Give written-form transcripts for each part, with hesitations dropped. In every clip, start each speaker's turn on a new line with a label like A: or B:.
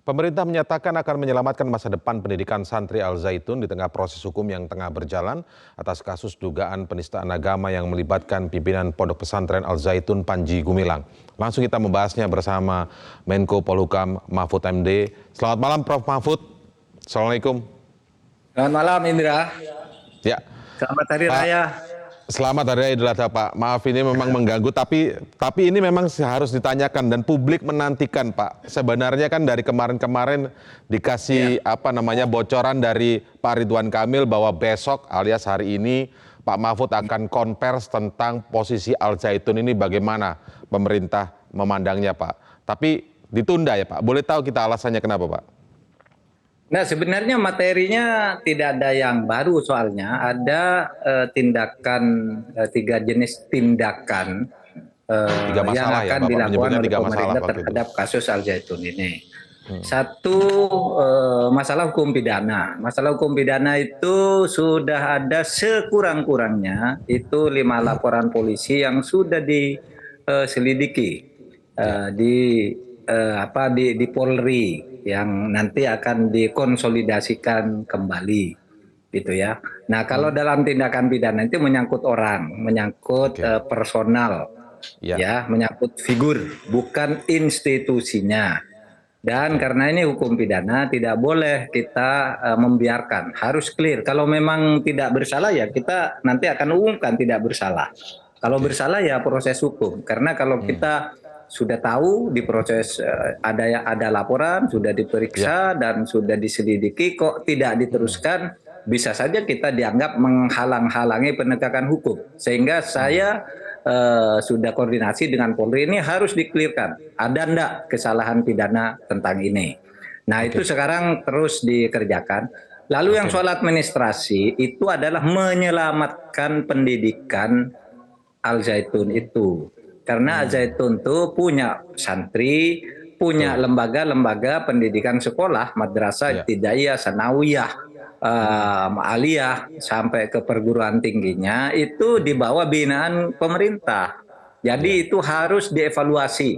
A: Pemerintah menyatakan akan menyelamatkan masa depan pendidikan santri Al Zaitun di tengah proses hukum yang tengah berjalan atas kasus dugaan penistaan agama yang melibatkan pimpinan Pondok Pesantren Al Zaitun Panji Gumilang. Langsung kita membahasnya bersama Menko Polhukam Mahfud MD. Selamat malam Prof. Mahfud. Assalamualaikum.
B: Selamat malam Indra.
A: Ya.
B: Selamat Hari
A: Pak,
B: Raya.
A: Selamat Hari Raya Idul Adha, Pak. Maaf ini memang mengganggu, tapi ini memang harus ditanyakan dan publik menantikan, Pak. Sebenarnya kan dari kemarin-kemarin dikasih bocoran dari Pak Ridwan Kamil bahwa besok alias hari ini Pak Mahfud akan konvers tentang posisi Al Zaitun ini bagaimana pemerintah memandangnya, Pak. Tapi ditunda ya, Pak. Boleh tahu kita alasannya kenapa, Pak?
B: Nah, sebenarnya materinya tidak ada yang baru, soalnya ada tiga jenis tindakan yang
A: masalah ya,
B: akan
A: Bapak
B: dilakukan
A: menyebutnya
B: oleh
A: tiga masalah
B: pemerintah
A: waktu itu.
B: terhadap kasus Al Zaitun ini. Satu, masalah hukum pidana. Masalah hukum pidana itu sudah ada sekurang-kurangnya itu 5 laporan polisi yang sudah diselidiki di Polri, yang nanti akan dikonsolidasikan kembali, gitu ya. Nah, kalau dalam tindakan pidana itu menyangkut orang, menyangkut personal, ya, menyangkut figur, bukan institusinya. Dan karena ini hukum pidana, tidak boleh kita membiarkan, harus clear. Kalau memang tidak bersalah ya kita nanti akan umumkan tidak bersalah. Kalau bersalah ya proses hukum. Karena kalau kita sudah tahu di proses ada laporan, sudah diperiksa dan sudah diselidiki, kok tidak diteruskan, bisa saja kita dianggap menghalang-halangi penegakan hukum. Sehingga saya sudah koordinasi dengan Polri, ini harus dikelirkan. Ada enggak kesalahan pidana tentang ini? Nah, itu sekarang terus dikerjakan. Lalu yang soal administrasi itu adalah menyelamatkan pendidikan Al Zaitun itu. Karena Al Zaitun itu punya santri, punya lembaga-lembaga pendidikan sekolah, madrasah, ibtidaiyah, sanawiyah, aliyah, sampai ke perguruan tingginya, itu di bawah binaan pemerintah. Jadi itu harus dievaluasi.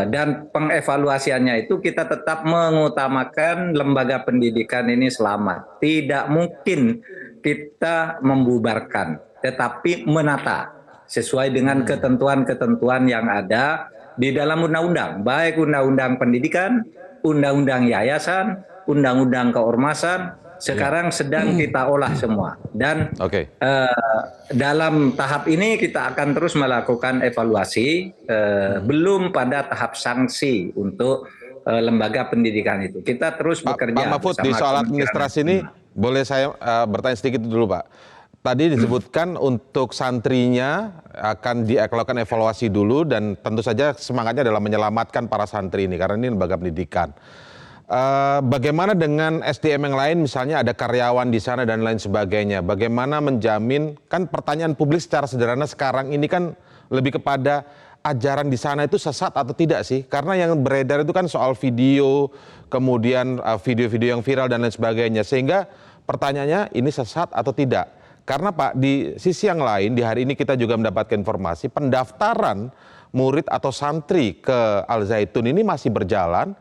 B: Dan pengevaluasiannya itu kita tetap mengutamakan lembaga pendidikan ini selamat. Tidak mungkin kita membubarkan, tetapi menata sesuai dengan ketentuan-ketentuan yang ada di dalam undang-undang, baik undang-undang pendidikan, undang-undang yayasan, undang-undang keormasan, sekarang sedang kita olah semua. Dan dalam tahap ini kita akan terus melakukan evaluasi, belum pada tahap sanksi untuk lembaga pendidikan itu. Kita terus bekerja.
A: Pak Mahfud, di soal administrasi ini boleh saya bertanya sedikit dulu, Pak. Tadi disebutkan untuk santrinya akan dilakukan evaluasi dulu dan tentu saja semangatnya adalah menyelamatkan para santri ini karena ini lembaga pendidikan. Bagaimana dengan SDM yang lain, misalnya ada karyawan di sana dan lain sebagainya. Bagaimana menjamin, kan pertanyaan publik secara sederhana sekarang ini kan lebih kepada ajaran di sana itu sesat atau tidak sih? Karena yang beredar itu kan soal video, kemudian video-video yang viral dan lain sebagainya. Sehingga pertanyaannya ini sesat atau tidak? Karena Pak, di sisi yang lain, di hari ini kita juga mendapatkan informasi pendaftaran murid atau santri ke Al Zaitun ini masih berjalan.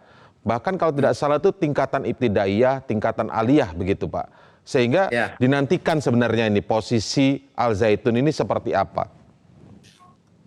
A: Bahkan kalau tidak salah itu tingkatan ibtidaiyah, tingkatan aliyah begitu Pak. Sehingga dinantikan sebenarnya ini posisi Al Zaitun ini seperti apa?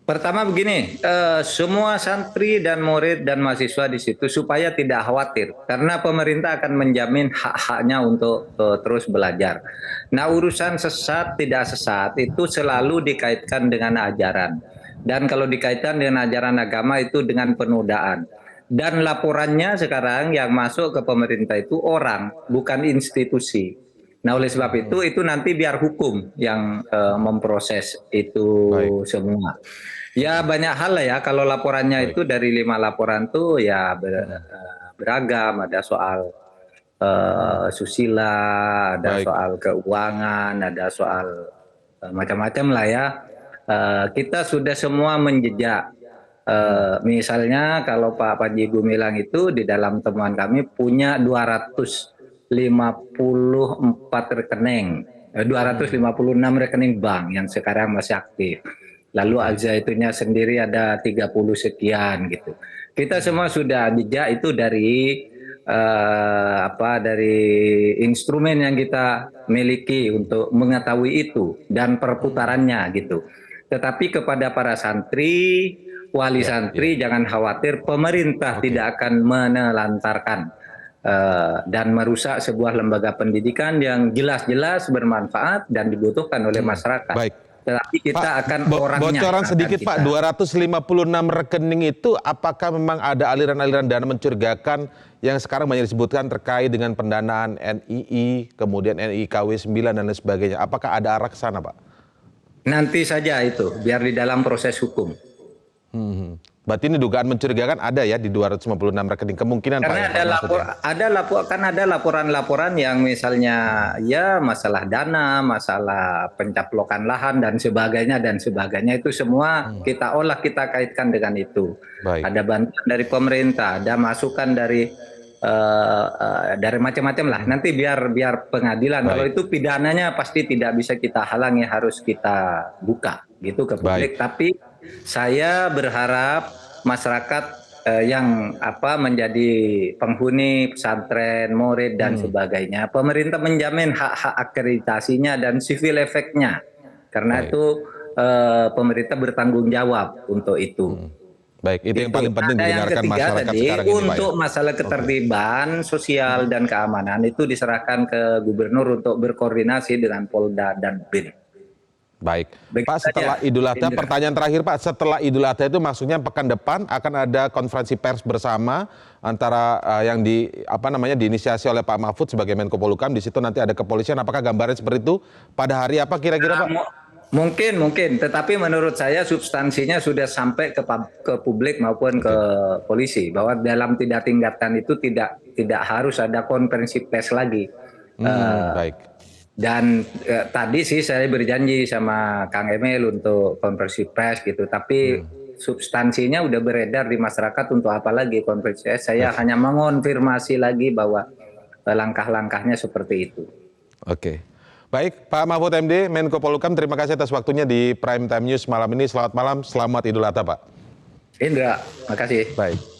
B: Pertama begini, semua santri dan murid dan mahasiswa di situ supaya tidak khawatir, karena pemerintah akan menjamin hak-haknya untuk terus belajar. Nah, urusan sesat tidak sesat itu selalu dikaitkan dengan ajaran. Dan kalau dikaitkan dengan ajaran agama itu dengan penodaan. Dan laporannya sekarang yang masuk ke pemerintah itu orang, bukan institusi. Nah, oleh sebab itu nanti biar hukum yang memproses itu semua. Ya banyak hal lah ya, kalau laporannya itu dari 5 laporan tuh ya beragam, ada soal susila, ada soal keuangan, ada soal macam-macam lah ya. Kita sudah semua menjejak. Misalnya kalau Pak Panji Gumilang itu di dalam temuan kami punya 254 rekening, 256 rekening bank yang sekarang masih aktif. Lalu Al Zaitunnya sendiri ada 30 sekian gitu. Kita semua sudah jejak itu dari dari instrumen yang kita miliki untuk mengetahui itu dan perputarannya gitu. Tetapi kepada para santri, wali santri jangan khawatir, pemerintah tidak akan menelantarkan dan merusak sebuah lembaga pendidikan yang jelas-jelas bermanfaat dan dibutuhkan oleh masyarakat.
A: Baik.
B: Tetapi kita
A: Pak,
B: akan orangnya.
A: bocoran
B: yang
A: sedikit
B: akan
A: Pak, 256 rekening itu apakah memang ada aliran-aliran dana mencurigakan yang sekarang banyak disebutkan terkait dengan pendanaan NII, kemudian NII KW 9 dan lain sebagainya. Apakah ada arah ke sana, Pak?
B: Nanti saja itu, biar di dalam proses hukum.
A: Berarti ini dugaan mencurigakan ada ya di 256 rekening, kemungkinan
B: Karena
A: Pak,
B: ada laporan-laporan yang misalnya ya masalah dana, masalah pencaplokan lahan dan sebagainya itu semua kita olah, kita kaitkan dengan itu.
A: Baik.
B: Ada bantuan dari pemerintah, ada masukan dari macam-macam lah. Nanti biar pengadilan. Kalau itu pidananya pasti tidak bisa kita halangi, harus kita buka gitu ke publik. Tapi saya berharap masyarakat yang menjadi penghuni pesantren, murid dan sebagainya, pemerintah menjamin hak-hak akreditasinya dan civil efeknya, karena itu pemerintah bertanggung jawab untuk itu.
A: Baik, itu yang paling penting didengarkan masyarakat
B: tadi,
A: sekarang ini, Pak.
B: Untuk masalah ketertiban sosial dan keamanan itu diserahkan ke gubernur untuk berkoordinasi dengan Polda dan BIN.
A: Baik, Pak, setelah Idul Adha, pertanyaan terakhir Pak, setelah Idul Adha itu maksudnya pekan depan akan ada konferensi pers bersama antara yang diinisiasi oleh Pak Mahfud sebagai Menko Polhukam, di situ nanti ada kepolisian, apakah gambarnya seperti itu? Pada hari apa kira-kira, Pak?
B: Mungkin, tetapi menurut saya substansinya sudah sampai ke publik maupun ke polisi, bahwa dalam tidak tingkatan itu tidak harus ada konferensi pers lagi.
A: Baik.
B: Dan tadi sih saya berjanji sama Kang Emil untuk konferensi pers gitu, tapi substansinya udah beredar di masyarakat, untuk apa lagi konferensi pers? Saya hanya mengonfirmasi lagi bahwa langkah-langkahnya seperti itu. Oke.
A: Baik, Pak Mahfud MD, Menko Polhukam, terima kasih atas waktunya di Prime Time News malam ini. Selamat malam, selamat Idul Adha, Pak.
B: Indra, makasih.
A: Baik.